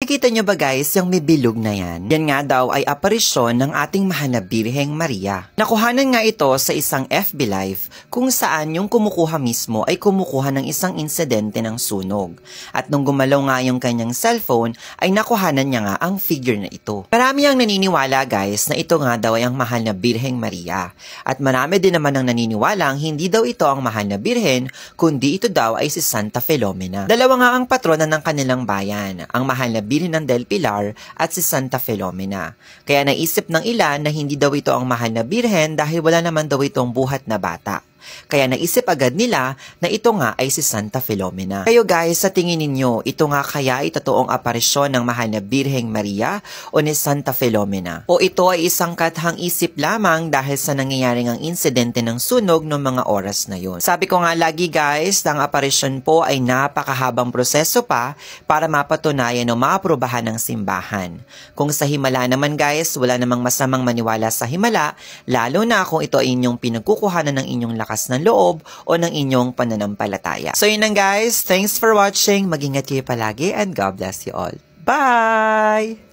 Nakikita nyo ba guys yung may bilog na yan? Yan nga daw ay aparisyon ng ating mahal na Birheng Maria. Nakuhanan nga ito sa isang FB Live kung saan yung kumukuha mismo ay kumukuha ng isang insidente ng sunog. At nung gumalaw nga yung kanyang cellphone ay nakuhanan niya nga ang figure na ito. Marami ang naniniwala guys na ito nga daw ay ang mahal na Birheng Maria. At marami din naman ang naniniwalang hindi daw ito ang mahal na Birhen kundi ito daw ay si Santa Filomena. Dalawa nga ang patrona ng kanilang bayan, ang mahal na Birhen ng Del Pilar at si Santa Filomena. Kaya naisip ng ilan na hindi daw ito ang mahal na Birhen dahil wala naman daw itong buhat na bata. Kaya naisip agad nila na ito nga ay si Santa Filomena. Kayo guys, sa tingin ninyo, ito nga kaya ay totoong aparisyon ng mahal na Birheng Maria o ni Santa Filomena? O ito ay isang kathang isip lamang dahil sa nangyayaring ang insidente ng sunog noong mga oras na yun? Sabi ko nga lagi guys, ang aparisyon po ay napakahabang proseso pa para mapatunayan o maaprubahan ng simbahan. Kung sa himala naman guys, wala namang masamang maniwala sa himala, lalo na kung ito ay inyong pinagkukuhanan ng inyong lakas ng loob o ng inyong pananampalataya. So yun lang guys, thanks for watching, mag-ingat kayo palagi and God bless you all. Bye!